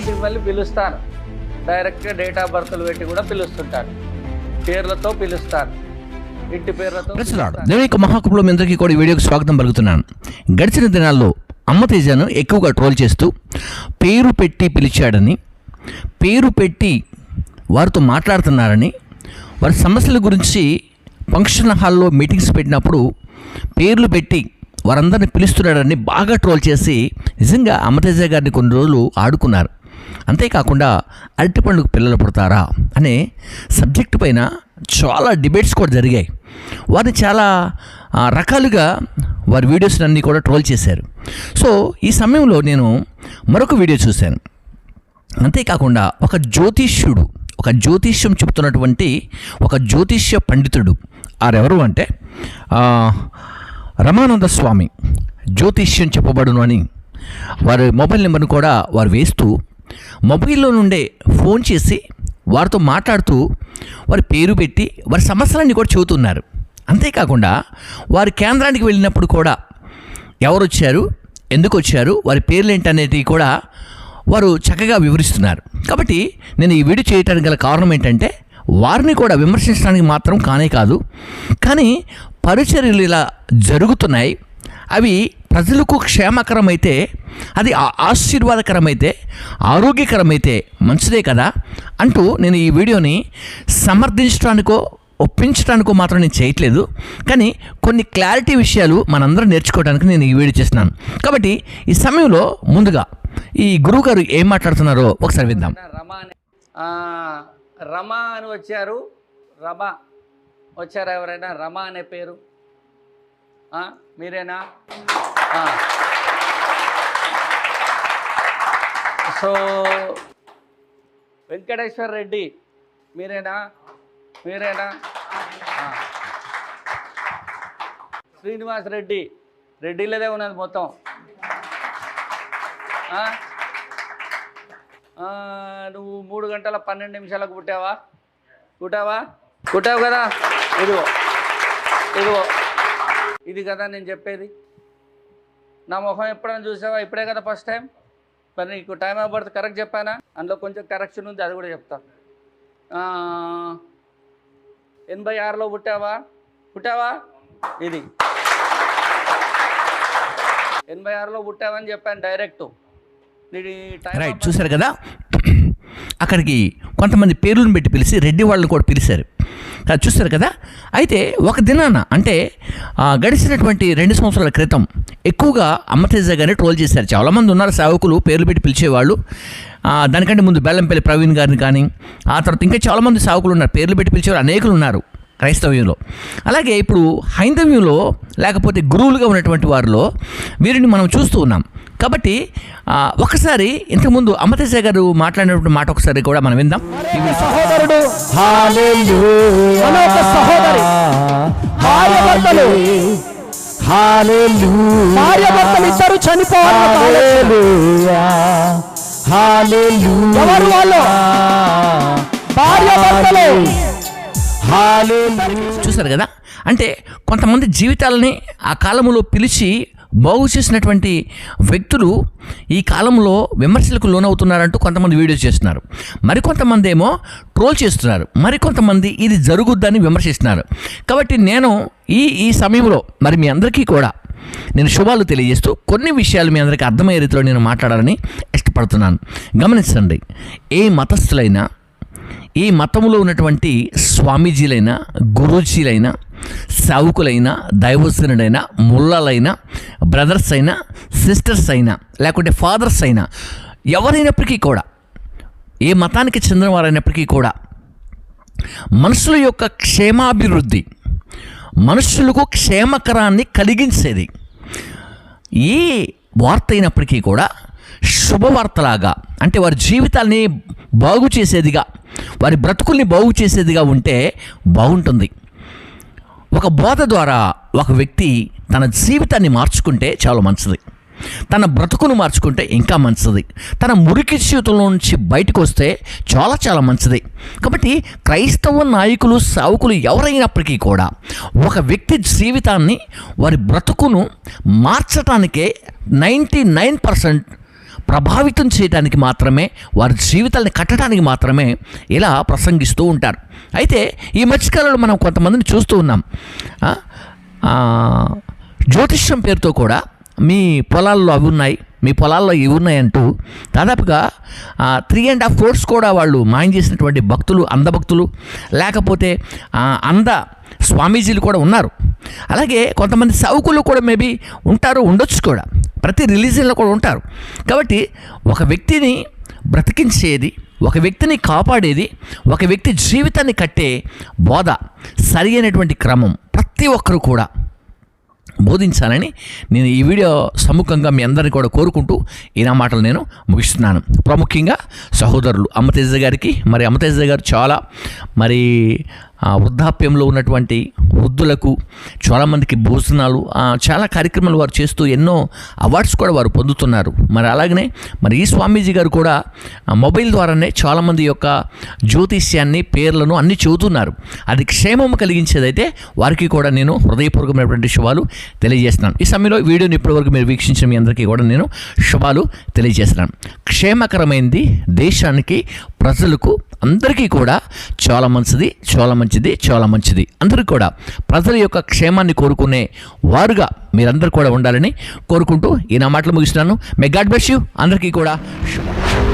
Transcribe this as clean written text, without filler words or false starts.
మిమ్మల్ని పిలుస్తారు, డైరెక్ట్గా డేట్ ఆఫ్ బర్త్లు పెట్టి కూడా పిలుస్తుంటారు, పేర్లతో పిలుస్తారు, ఇంటి పేర్లతో. నేను ఇక మహాకుభలో మీ అందరికీ కూడా ఈ వీడియోకి స్వాగతం పలుకుతున్నాను. గడిచిన దినాల్లో అమ్మ తేజను ఎక్కువగా ట్రోల్ చేస్తూ పేరు పెట్టి పిలిచాడని, పేరు పెట్టి వారితో మాట్లాడుతున్నారని, వారి సమస్యల గురించి ఫంక్షన్ హాల్లో మీటింగ్స్ పెట్టినప్పుడు పేర్లు పెట్టి వారందరిని పిలుస్తున్నాడని బాగా ట్రోల్ చేసి నిజంగా అమ్మతేజ గారిని కొన్ని రోజులు ఆడుకున్నారు. అంతేకాకుండా అరటి పండుగ పిల్లలు పుడతారా అనే సబ్జెక్టు పైన చాలా డిబేట్స్ కూడా జరిగాయి. వారిని చాలా రకాలుగా వారి వీడియోస్ అన్నీ కూడా ట్రోల్ చేశారు. సో ఈ సమయంలో నేను మరొక వీడియో చూశాను. అంతేకాకుండా ఒక జ్యోతిష్యం చెప్తున్నటువంటి ఒక జ్యోతిష్య పండితుడు ఆరెవరు అంటే రమానంద స్వామి జ్యోతిష్యం చెప్పబడును అని వారి మొబైల్ నెంబర్ను కూడా వారు వేస్తూ మొబైల్లో నుండే ఫోన్ చేసి వారితో మాట్లాడుతూ వారి పేరు పెట్టి వారి సమస్యలన్నీ కూడా చెబుతున్నారు. అంతేకాకుండా వారి కేంద్రానికి వెళ్ళినప్పుడు కూడా ఎవరు వచ్చారు, ఎందుకు వచ్చారు, వారి పేర్లు ఏంటనేది కూడా వారు చక్కగా వివరిస్తున్నారు. కాబట్టి నేను ఈ వీడియో చేయడానికి గల కారణం ఏంటంటే వారిని కూడా విమర్శించడానికి మాత్రం కానే కాదు, కానీ పరిచర్యలు ఇలా జరుగుతున్నాయి, అవి ప్రజలకు క్షేమకరమైతే, అది ఆశీర్వాదకరమైతే, ఆరోగ్యకరమైతే మంచిదే కదా అంటూ నేను ఈ వీడియోని సమర్థించడానికో ఒప్పించడానికో మాత్రం నేను చేయట్లేదు, కానీ కొన్ని క్లారిటీ విషయాలు మనందరం నేర్చుకోవడానికి నేను ఈ వీడియో చేస్తున్నాను. కాబట్టి ఈ సమయంలో ముందుగా ఈ గురువుగారు ఏం మాట్లాడుతున్నారో ఒకసారి విద్దాం. రమా అని వచ్చారు, రమా వచ్చారా ఎవరైనా? రమా అనే పేరు మీరేనా? సో వెంకటేశ్వర రెడ్డి మీరేనా? శ్రీనివాస్ రెడ్డి, రెడ్డిలదే ఉన్నది మొత్తం. నువ్వు 3 గంటల 12 నిమిషాలకు పుట్టావు కదా? ఇదిగో ఇది కదా నేను చెప్పేది. నా ముఖం ఎప్పుడైనా చూసావా? ఇప్పుడే కదా ఫస్ట్ టైం. మరి నీకు టైం ఆఫ్ బర్త్ కరెక్ట్ చెప్పానా? అందులో కొంచెం కరెక్షన్ ఉంది, అది కూడా చెప్తా. 86లో పుట్టావా? ఇది 86లో పుట్టావని చెప్పాను డైరెక్ట్. రైట్, చూశారు కదా, అక్కడికి కొంతమంది పేర్లను పెట్టి పిలిచి రెడ్డి వాళ్ళని కూడా పిలిచారు. చూస్తారు కదా. అయితే ఒక దినాన అంటే గడిచినటువంటి 2 సంవత్సరాల క్రితం ఎక్కువగా అమ్మతేజ గారిని ట్రోల్ చేశారు. చాలామంది ఉన్నారు సేవకులు పేర్లు పెట్టి పిలిచేవాళ్ళు. దానికంటే ముందు బెల్లంపల్లి ప్రవీణ్ గారిని కానీ, ఆ తర్వాత ఇంకా చాలామంది సేవకులు ఉన్నారు, పేర్లు పెట్టి పిలిచేవారు అనేకులు ఉన్నారు క్రైస్తవ్యంలో. అలాగే ఇప్పుడు హైందవ్యంలో లేకపోతే గురువులుగా ఉన్నటువంటి వారిలో వీరిని మనం చూస్తూ ఉన్నాం. కాబట్టి ఒకసారి ఇంతకుముందు అమ్మతేజ గారు మాట్లాడినటువంటి మాట ఒకసారి కూడా మనం విందాం. సహోదరుడు భార్యాభర్తలు ఇద్దరు చనిపోవాలి. ఎవరు వాళ్ళు? భార్యాభర్తలు. చూసారు కదా, అంటే కొంతమంది జీవితాలని ఆ కాలంలో పిలిచి బాగు చేసినటువంటి వ్యక్తులు ఈ కాలంలో విమర్శలకు లోనవుతున్నారంటూ కొంతమంది వీడియోస్ చేస్తున్నారు, మరికొంతమంది ఏమో ట్రోల్ చేస్తున్నారు, మరికొంతమంది ఇది జరుగుద్దని విమర్శిస్తున్నారు. కాబట్టి నేను ఈ సమయంలో మరి మీ అందరికీ కూడా నేను శుభాలు తెలియజేస్తూ కొన్ని విషయాలు మీ అందరికీ అర్థమయ్యే రీతిలో నేను మాట్లాడాలని ఇష్టపడుతున్నాను. గమనించండి, ఏ మతస్థులైనా, ఈ మతంలో ఉన్నటువంటి స్వామీజీలైనా, గురూజీలైనా, సావుకులైనా, దైవజనుడైనా, ముల్లాలైనా, బ్రదర్స్ అయినా, సిస్టర్స్ అయినా, లేకుంటే ఫాదర్స్ అయినా, ఎవరైనప్పటికీ కూడా, ఏ మతానికి చెందిన వారైనప్పటికీ కూడా మనుషుల యొక్క క్షేమాభివృద్ధి, మనుషులకు క్షేమకరాన్ని కలిగించేది ఏ వార్త అయినప్పటికీ కూడా శుభవార్తలాగా, అంటే వారి జీవితాల్ని బాగు చేసేదిగా, వారి బ్రతుకుల్ని బాగు చేసేదిగా ఉంటే బాగుంటుంది. ఒక బోధ ద్వారా ఒక వ్యక్తి తన జీవితాన్ని మార్చుకుంటే చాలా మంచిది, తన బ్రతుకును మార్చుకుంటే ఇంకా మంచిది, తన మురికి జీవితంలో నుంచి బయటకు వస్తే చాలా చాలా మంచిది. కాబట్టి క్రైస్తవ నాయకులు, సేవకులు ఎవరైనప్పటికీ కూడా ఒక వ్యక్తి జీవితాన్ని, వారి బ్రతుకును మార్చడానికే 99% ప్రభావితం చేయడానికి మాత్రమే, వారి జీవితాలని కట్టడానికి మాత్రమే ఇలా ప్రసంగిస్తూ ఉంటారు. అయితే ఈ మధ్యకాలంలో మనం కొంతమందిని చూస్తూ ఉన్నాం. జ్యోతిష్యం పేరుతో కూడా మీ పొలాల్లో అవి ఉన్నాయి, మీ పొలాల్లో ఇవి ఉన్నాయంటూ దాదాపుగా 3.5 crores కూడా వాళ్ళు మాయం చేసినటువంటి భక్తులు, అంధభక్తులు, లేకపోతే అంధ స్వామీజీలు కూడా ఉన్నారు. అలాగే కొంతమంది సావుకులు కూడా మేబీ ఉంటారు, ఉండొచ్చు కూడా. ప్రతి రిలీజియన్లో కూడా ఉంటారు. కాబట్టి ఒక వ్యక్తిని బ్రతికించేది, ఒక వ్యక్తిని కాపాడేది, ఒక వ్యక్తి జీవితాన్ని కట్టే బోధ, సరి అయినటువంటి క్రమం ప్రతి ఒక్కరు కూడా బోధించాలని నేను ఈ వీడియో సముఖంగా మీ అందరినీ కూడా కోరుకుంటూ ఈ నా మాటలు నేను ముగిస్తున్నాను. ప్రాముఖ్యంగా సహోదరులు అమ్మతేజ గారికి, మరి అమ్మతేజ గారు చాలా మరి వృద్ధాప్యంలో ఉన్నటువంటి వృద్ధులకు చాలామందికి భోజనాలు, చాలా కార్యక్రమాలు వారు చేస్తూ ఎన్నో అవార్డ్స్ కూడా వారు పొందుతున్నారు. మరి అలాగనే మరి ఈ స్వామీజీ గారు కూడా మొబైల్ ద్వారానే చాలామంది యొక్క జ్యోతిష్యాన్ని, పేర్లను అన్నీ చెబుతున్నారు. అది క్షేమము కలిగించేదైతే వారికి కూడా నేను హృదయపూర్వకమైనటువంటి శుభాలు తెలియజేస్తున్నాను. ఈ సమయంలో వీడియోని ఇప్పటివరకు మీరు వీక్షించిన మీ అందరికీ కూడా నేను శుభాలు తెలియజేస్తున్నాను. క్షేమకరమైనది దేశానికి, ప్రజలకు, అందరికీ కూడా చాలా మంచిది, చాలా మంచిది, చాలా మంచిది. అందరికీ కూడా ప్రజల యొక్క క్షేమాన్ని కోరుకునే వారుగా మీరందరూ కూడా ఉండాలని కోరుకుంటూ ఈ నా మాటలు ముగిస్తున్నాను. May God bless you. అందరికీ కూడా శుభం.